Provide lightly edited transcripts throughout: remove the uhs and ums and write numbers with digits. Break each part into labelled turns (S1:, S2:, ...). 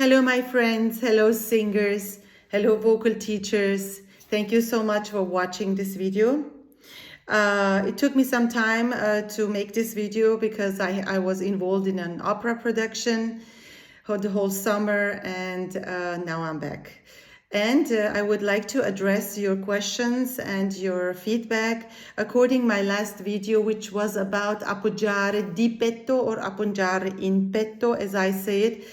S1: Hello, my friends. Hello, singers. Hello, vocal teachers. Thank you so much for watching this video. It took me some time to make this video because I was involved in an opera production for the whole summer, and now I'm back. And I would like to address your questions and your feedback according my last video, which was about appoggiare di petto or appoggiare in petto, as I say it.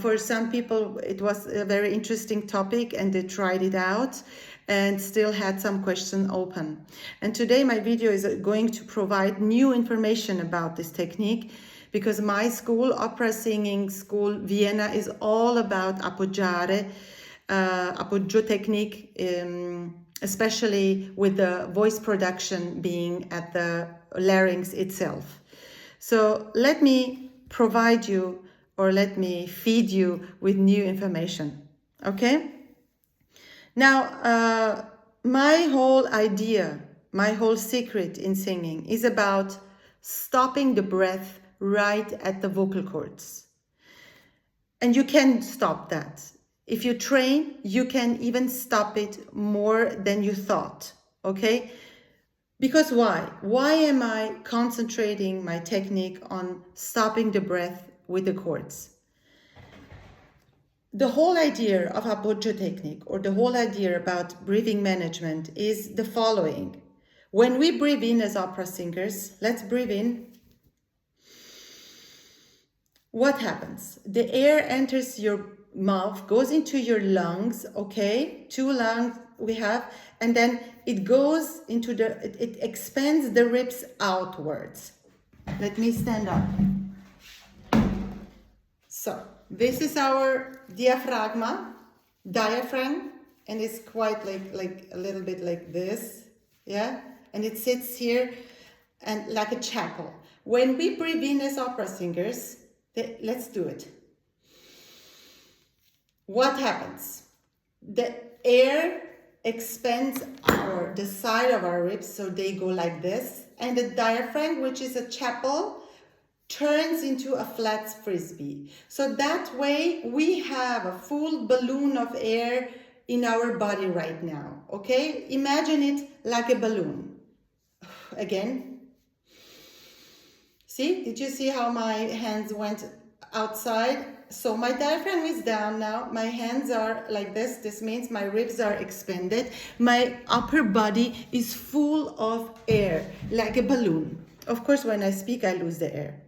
S1: For some people, it was a very interesting topic and they tried it out and still had some questions open. And today my video is going to provide new information about this technique, because my school, Opera Singing School Vienna, is all about appoggiare, Appoggio Technique, especially with the voice production being at the larynx itself. So let me provide you, or let me feed you with new information, okay? Now, my whole idea, my whole secret in singing is about stopping the breath right at the vocal cords. And you can stop that. If you train, you can even stop it more than you thought, okay? Because why? Why am I concentrating my technique on stopping the breath with the cords? The whole idea of Appoggio Technique, or the whole idea about breathing management, is the following. When we breathe in as opera singers, let's breathe in. What happens? The air enters your mouth, goes into your lungs, okay? 2 lungs we have, and then it goes into it expands the ribs outwards. Let me stand up. So this is our diaphragm, and it's quite like a little bit like this, yeah? And it sits here and like a chapel. When we breathe in as opera singers, let's do it. What happens? The air expands the side of our ribs, so they go like this, and the diaphragm, which is a chapel, turns into a flat frisbee. So that way we have a full balloon of air in our body right now, okay? Imagine it like a balloon. Again. See, did you see how my hands went outside? So my diaphragm is down now. My hands are like this. This means my ribs are expanded. My upper body is full of air, like a balloon. Of course, when I speak, I lose the air.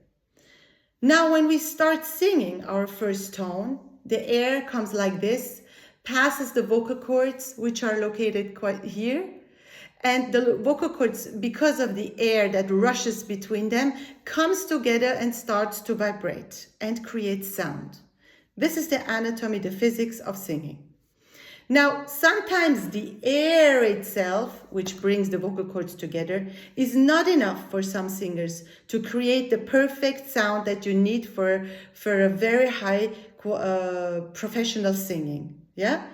S1: Now, when we start singing our first tone, the air comes like this, passes the vocal cords, which are located quite here. And the vocal cords, because of the air that rushes between them, comes together and starts to vibrate and create sound. This is the anatomy, the physics of singing. Now, sometimes the air itself, which brings the vocal cords together, is not enough for some singers to create the perfect sound that you need for a very high professional singing. Yeah?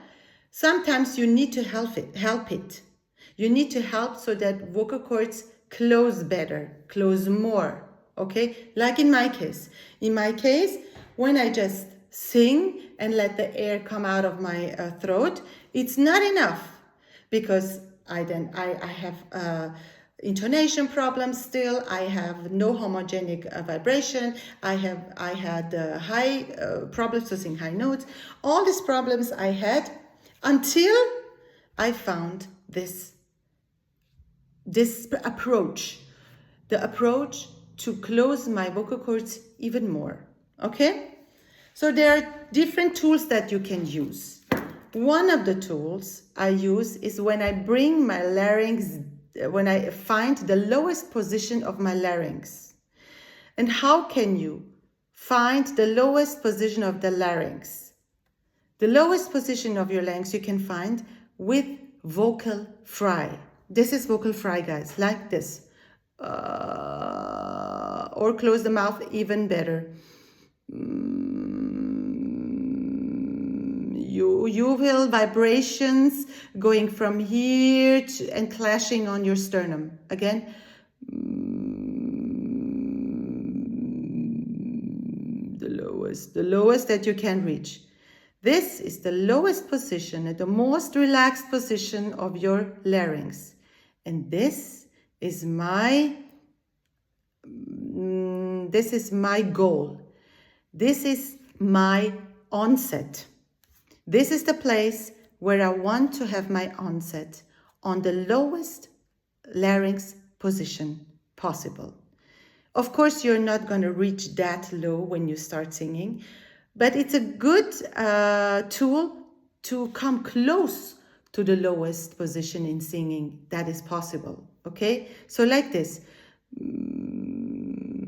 S1: Sometimes you need to help it. You need to help so that vocal cords close better, close more, okay? Like in my case. In my case, when I just sing and let the air come out of my throat, it's not enough, because I have intonation problems still. I have no homogenic vibration. I had high problems to sing high notes. All these problems I had until I found this approach, the approach to close my vocal cords even more, okay? So there are different tools that you can use. One of the tools I use is when I bring my larynx, when I find the lowest position of my larynx. And how can you find the lowest position of the larynx? The lowest position of your larynx you can find with vocal fry. This is vocal fry, guys, like this. Or close the mouth even better. You feel vibrations going from here and clashing on your sternum. Again. The low lowest that you can reach. This is the lowest position and the most relaxed position of your larynx. And this is my goal. This is my onset. This is the place where I want to have my onset, on the lowest larynx position possible. Of course, you're not going to reach that low when you start singing, but it's a good tool to come close to the lowest position in singing that is possible. Okay, so like this.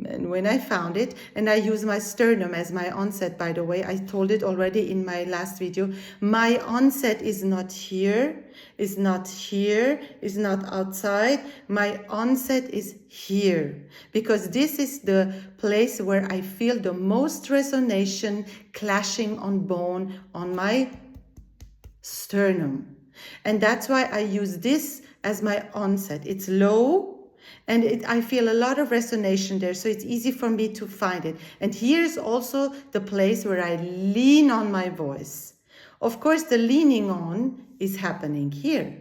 S1: And when I found it, and I use my sternum as my onset, by the way, I told it already in my last video, my onset is not here, is not here, is not outside. My onset is here, because this is the place where I feel the most resonation clashing on bone on my sternum. And that's why I use this as my onset. It's low, and I feel a lot of resonation there, so it's easy for me to find it. And here's also the place where I lean on my voice. Of course, the leaning on is happening here.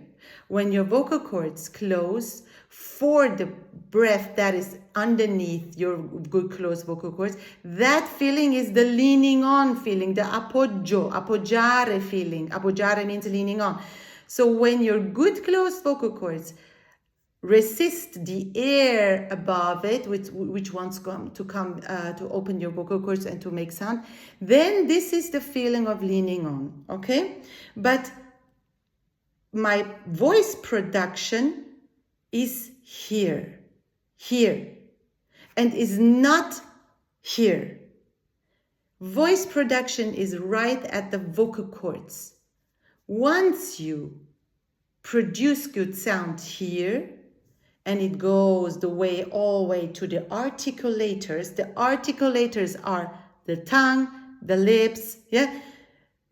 S1: When your vocal cords close for the breath that is underneath your good closed vocal cords, that feeling is the leaning on feeling, the appoggiare feeling. Appoggiare means leaning on. So when your good closed vocal cords resist the air above it, which wants to open your vocal cords and to make sound, then this is the feeling of leaning on, okay? But my voice production is here, and is not here. Voice production is right at the vocal cords. Once you produce good sound here, and it goes all the way to the articulators. The articulators are the tongue, the lips, yeah?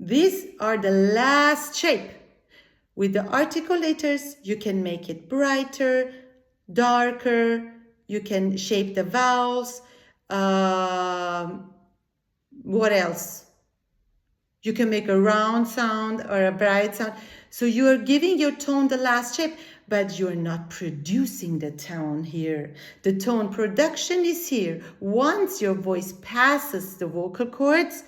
S1: These are the last shape. With the articulators, you can make it brighter, darker, you can shape the vowels. What else? You can make a round sound or a bright sound. So you are giving your tone the last shape, but you're not producing the tone here. The tone production is here. Once your voice passes the vocal cords,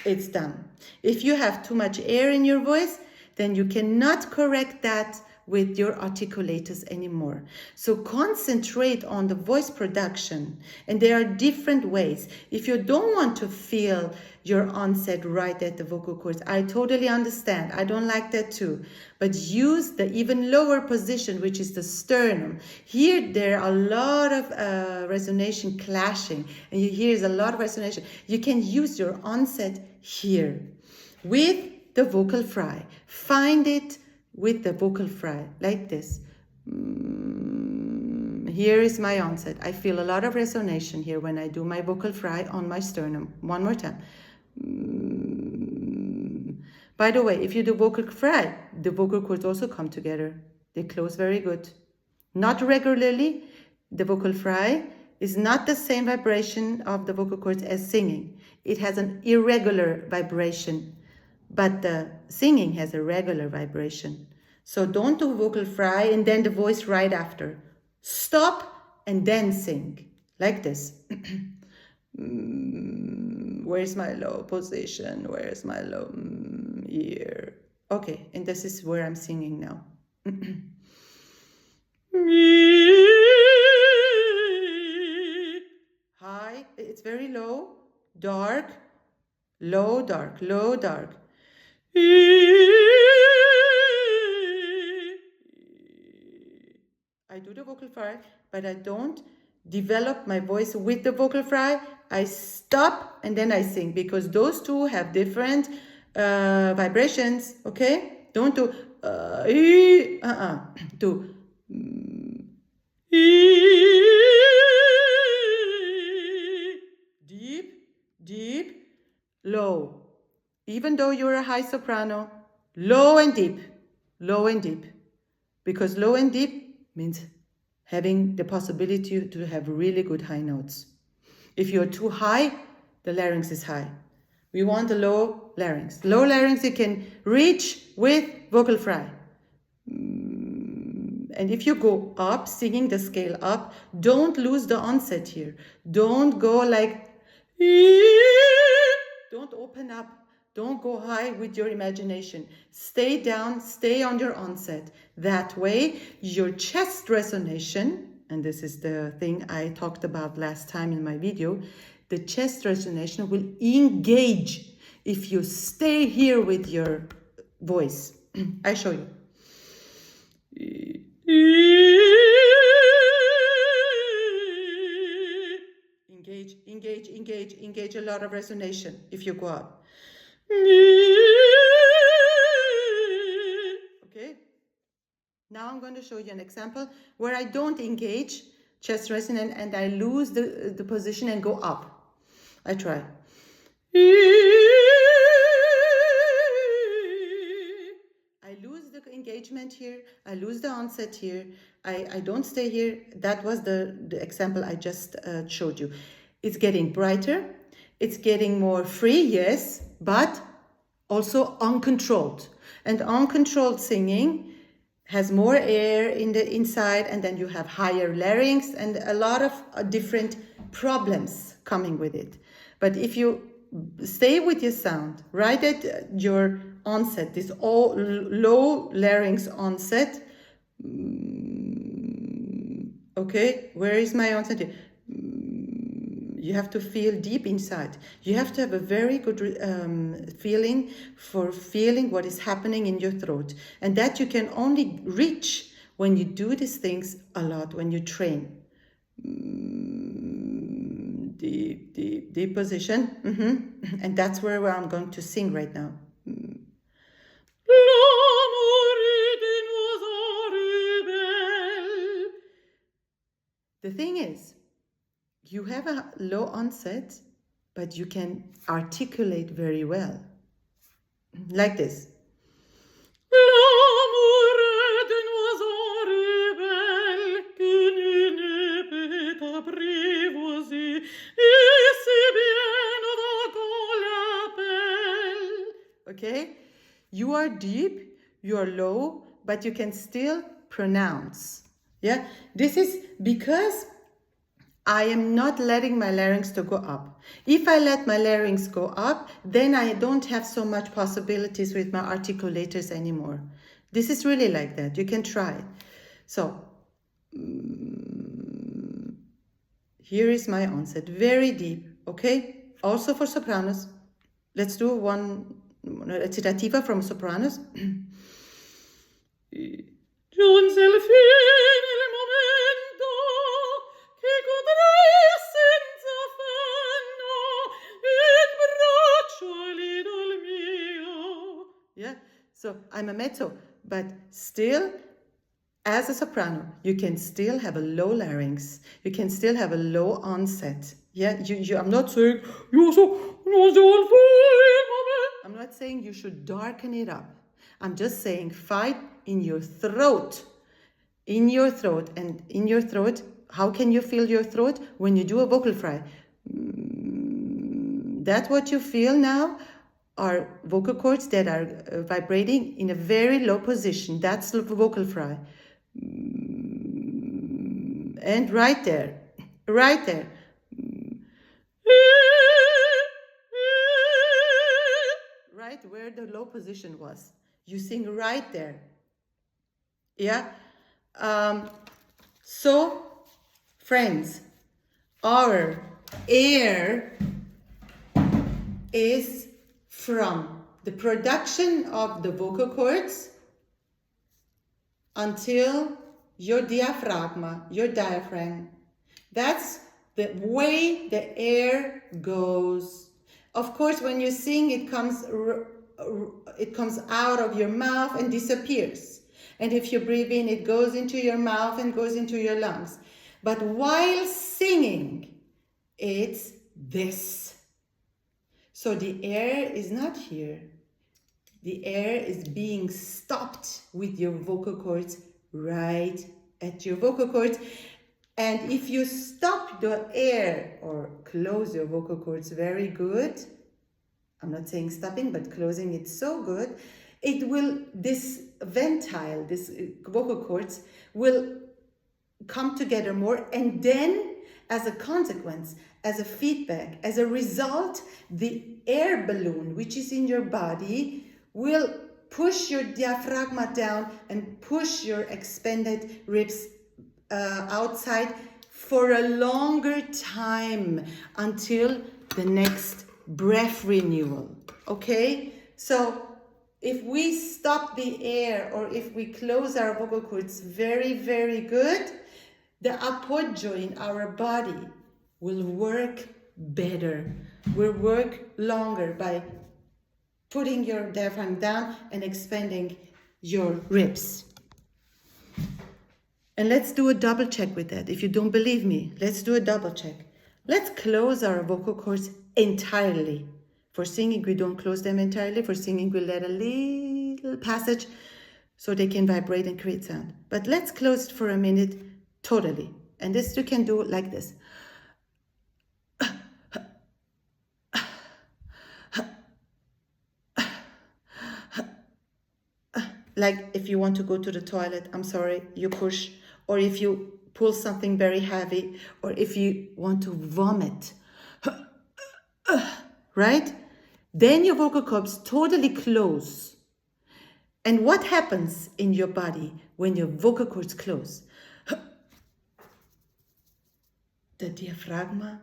S1: it's done. If you have too much air in your voice, then you cannot correct that with your articulators anymore. So concentrate on the voice production, and there are different ways. If you don't want to feel your onset right at the vocal cords, I totally understand. I don't like that too. But use the even lower position, which is the sternum. Here there are a lot of resonation clashing, and you hear a lot of resonation. You can use your onset here with the vocal fry. Find it with the vocal fry, like this. Here is my onset. I feel a lot of resonation here when I do my vocal fry on my sternum. One more time. By the way, if you do vocal fry, the vocal cords also come together. They close very good. Not regularly. The vocal fry is not the same vibration of the vocal cords as singing. It has an irregular vibration, but the singing has a regular vibration. So don't do vocal fry and then the voice right after. Stop and then sing, like this. Where's my low position? Where's my low here? Okay, and this is where I'm singing now. High, it's very low, dark, low, dark, low, dark. I do the vocal fry, but I don't develop my voice with the vocal fry. I stop and then I sing, because those two have different vibrations, okay? Don't do do deep, deep, low. Even though you're a high soprano, low and deep, because low and deep means having the possibility to have really good high notes. If you're too high, the larynx is high. We want a low larynx. Low larynx you can reach with vocal fry. And if you go up, singing the scale up, don't lose the onset here. Don't go like, don't open up. Don't go high with your imagination. Stay down, stay on your onset. That way, your chest resonation, and this is the thing I talked about last time in my video, the chest resonation will engage if you stay here with your voice. I show you. Engage, engage, engage, engage a lot of resonation if you go up. Okay? Now I'm going to show you an example where I don't engage chest resonance and I lose the position and go up. I try. I lose the engagement here. I lose the onset here. I don't stay here. That was the example I just showed you. It's getting brighter. It's getting more free, yes, but also uncontrolled. And uncontrolled singing has more air in the inside, and then you have higher larynx and a lot of different problems coming with it. But if you stay with your sound right at your onset, this all low larynx onset, okay, where is my onset here? You have to feel deep inside. You have to have a very good feeling for feeling what is happening in your throat. And that you can only reach when you do these things a lot, when you train. Deep, deep, deep position. And that's where I'm going to sing right now. The thing is, you have a low onset, but you can articulate very well. Like this. Okay? You are deep, you are low, but you can still pronounce. Yeah? This is because I am not letting my larynx to go up. If I let my larynx go up, then I don't have so much possibilities with my articulators anymore. This is really like that. You can try it. So, here is my onset. Very deep, okay? Also for sopranos. Let's do one recitativa from sopranos. Giunse il fine il momento che godrei senza affanno in braccio l'idol mio. Yeah, so I'm a mezzo, but still, as a soprano, you can still have a low larynx. You can still have a low onset. Yeah, I'm not saying I'm not saying you should darken it up. I'm just saying fight in your throat. In your throat. And in your throat, how can you feel your throat? When you do a vocal fry. That's what you feel now are vocal cords that are vibrating in a very low position. That's the vocal fry. And right there. Right there. Right where the low position was. You sing right there. Yeah? So, friends, our air is from the production of the vocal cords until your diaphragma, your diaphragm. That's the way the air goes. Of course, when you sing, it comes out of your mouth and disappears. And if you breathe in, it goes into your mouth and goes into your lungs. But while singing, it's this. So the air is not here. The air is being stopped with your vocal cords right at your vocal cords. And if you stop the air or close your vocal cords very good, I'm not saying stopping, but closing it so good, it will, this ventile, this vocal cords will come together more, and then as a consequence, as a feedback, as a result, the air balloon which is in your body will push your diaphragma down and push your expanded ribs outside for a longer time until the next breath renewal. Okay, so if we stop the air or if we close our vocal cords very, very good, the appoggio in our body will work better, will work longer by putting your diaphragm down and expanding your ribs. And let's do a double check with that. If you don't believe me, let's do a double check. Let's close our vocal cords entirely. For singing, we don't close them entirely. For singing, we let a little passage so they can vibrate and create sound. But let's close it for a minute totally. And this you can do like this. Like if you want to go to the toilet, I'm sorry, you push. Or if you pull something very heavy, or if you want to vomit, right? Then your vocal cords totally close. And what happens in your body when your vocal cords close? The diaphragma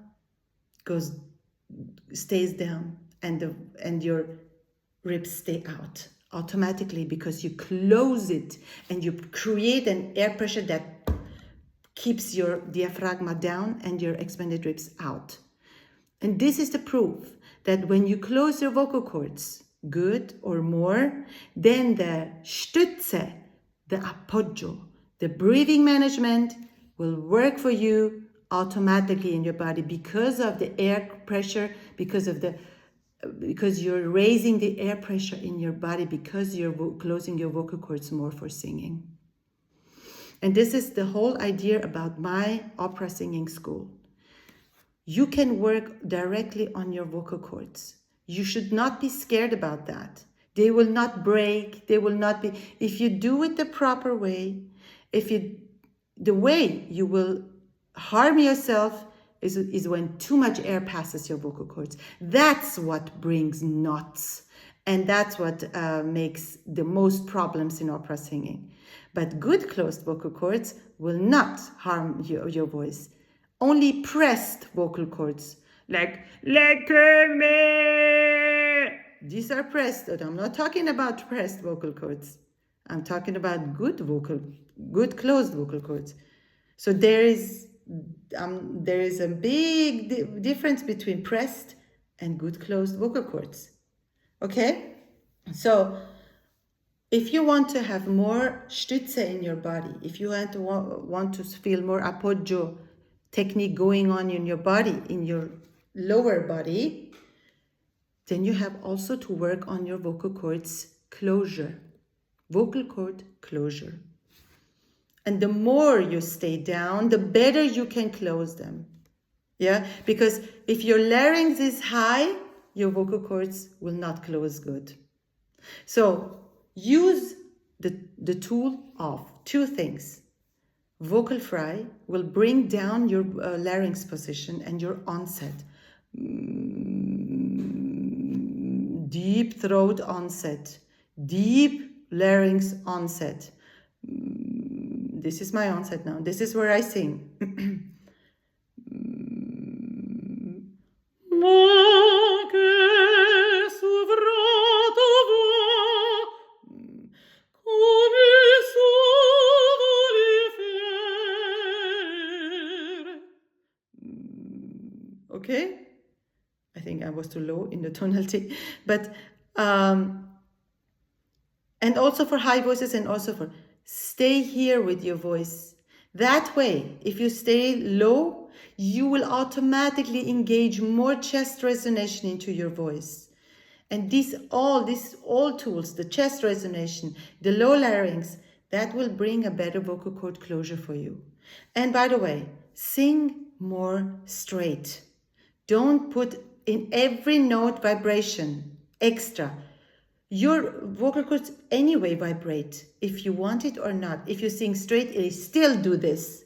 S1: stays down, and your ribs stay out automatically because you close it and you create an air pressure that keeps your diaphragma down and your expanded ribs out. And this is the proof that when you close your vocal cords good or more, then the Stütze, the Appoggio, the breathing management will work for you automatically in your body because of the air pressure, because you're raising the air pressure in your body, because you're closing your vocal cords more for singing. And this is the whole idea about my opera singing school. You can work directly on your vocal cords. You should not be scared about that. They will not break. They will not be, if you do it the proper way, the way you will harm yourself is when too much air passes your vocal cords. That's what brings knots. And that's what makes the most problems in opera singing. But good closed vocal cords will not harm your voice. Only pressed vocal cords, like me. These are pressed. I'm not talking about pressed vocal cords. I'm talking about good closed vocal cords. So there is a big difference between pressed and good closed vocal cords. Okay? So if you want to have more Stütze in your body, if you want to feel more Appoggio technique going on in your body, in your lower body, then you have also to work on your vocal cords closure, vocal cord closure. And the more you stay down, the better you can close them. Yeah, because if your larynx is high, your vocal cords will not close good. So use the tool of two things. Vocal fry will bring down your larynx position and your onset. Deep throat onset, deep larynx onset. This is my onset now. This is where I sing. Okay? I think I was too low in the tonality. But, and also for high voices and also for, stay here with your voice. That way, if you stay low, you will automatically engage more chest resonation into your voice. And these all tools, the chest resonation, the low larynx, that will bring a better vocal cord closure for you. And by the way, sing more straight. Don't put in every note vibration extra. Your vocal cords anyway vibrate, if you want it or not. If you sing straight, it still do this.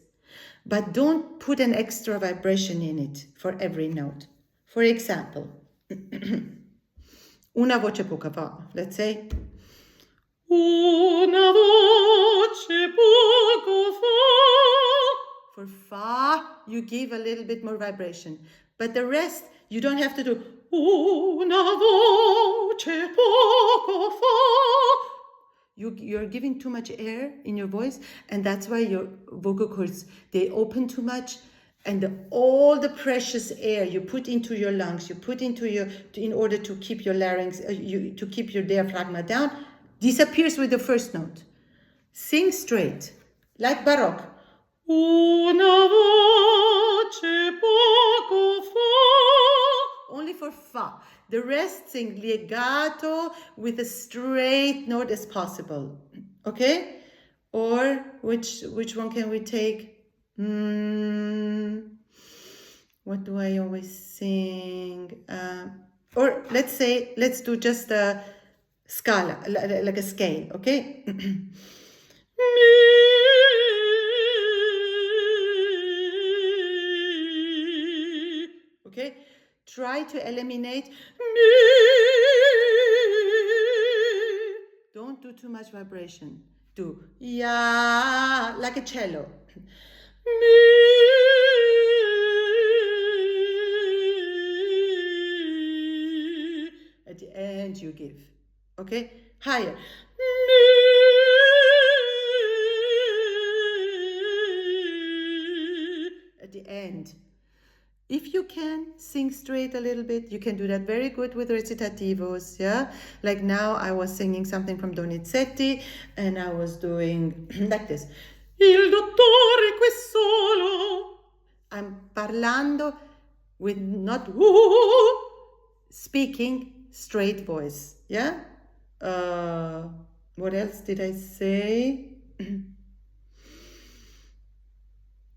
S1: But don't put an extra vibration in it for every note. For example, una voce poca fa. Let's say, una voce poco fa. For fa, you give a little bit more vibration. But the rest, you don't have to do una voce poco fa. You're giving too much air in your voice, and that's why your vocal cords, they open too much, and all the precious air you put into your lungs, you put into in order to keep your larynx, to keep your diaphragm down, disappears with the first note. Sing straight, like Baroque. Una voce poco fa. Only for fa. The rest sing legato with a straight note as possible. Okay? Or which one can we take? What do I always sing? Or let's do just a scala, like a scale, okay? Okay? Try to eliminate. Don't do too much vibration. Do ya, like a cello. At the end you give. Okay? Higher. At the end. If you can sing straight a little bit, you can do that very good with recitativos, yeah? Like now I was singing something from Donizetti and I was doing like this. Il dottore qui solo. I'm parlando with not speaking straight voice, yeah? What else did I say?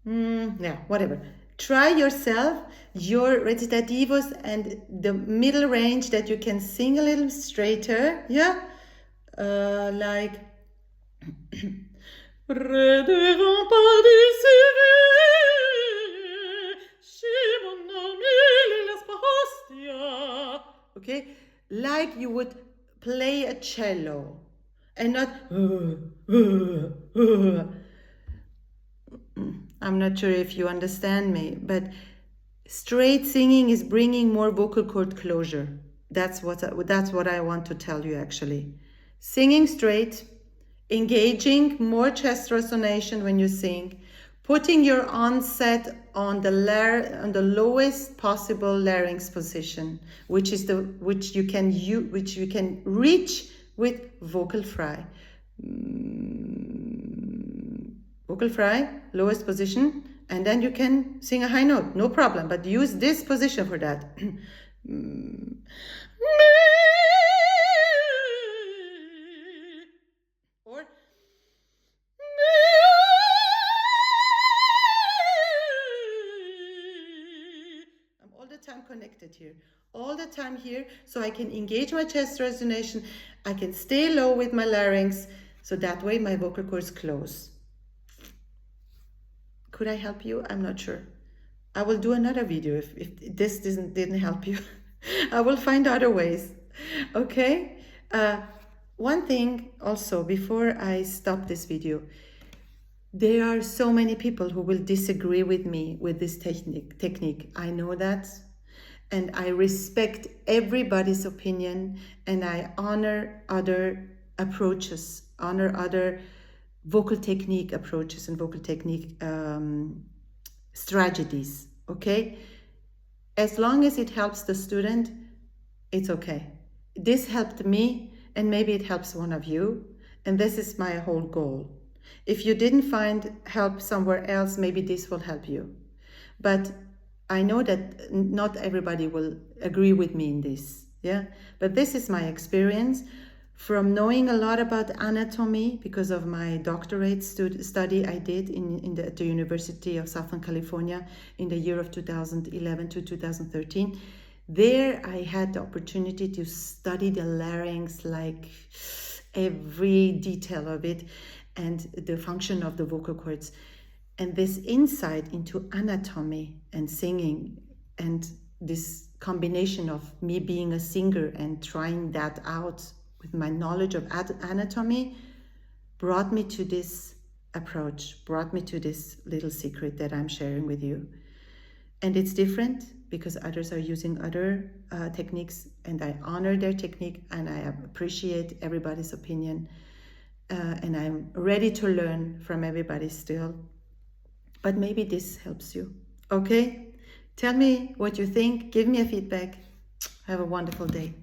S1: Yeah, whatever. Try yourself, your recitativos and the middle range that you can sing a little straighter, yeah? Like okay? Like you would play a cello and not I'm not sure if you understand me, but straight singing is bringing more vocal cord closure. That's what I want to tell you actually. Singing straight, engaging more chest resonation when you sing, putting your onset on the lowest possible larynx position, which you can reach with vocal fry. Vocal fry, lowest position, and then you can sing a high note, no problem, but use this position for that. Or I'm all the time connected here, all the time here, so I can engage my chest resonation, I can stay low with my larynx, so that way my vocal cords close. Could I help you? I'm not sure. I will do another video if this didn't help you. I will find other ways. Okay? One thing also, before I stop this video, there are so many people who will disagree with me with this technique. I know that. And I respect everybody's opinion, and I honor other approaches, honor other vocal technique approaches and vocal technique strategies, okay? As long as it helps the student, it's okay. This helped me, and maybe it helps one of you, and this is my whole goal. If you didn't find help somewhere else, maybe this will help you. But I know that not everybody will agree with me in this, yeah? But this is my experience. From knowing a lot about anatomy because of my doctorate study I did at the University of Southern California in the year of 2011 to 2013. There I had the opportunity to study the larynx, like every detail of it, and the function of the vocal cords. And this insight into anatomy and singing, and this combination of me being a singer and trying that out with my knowledge of anatomy, brought me to this approach, brought me to this little secret that I'm sharing with you. And it's different because others are using other techniques, and I honor their technique, and I appreciate everybody's opinion, and I'm ready to learn from everybody still. But maybe this helps you. Okay? Tell me what you think. Give me a feedback. Have a wonderful day.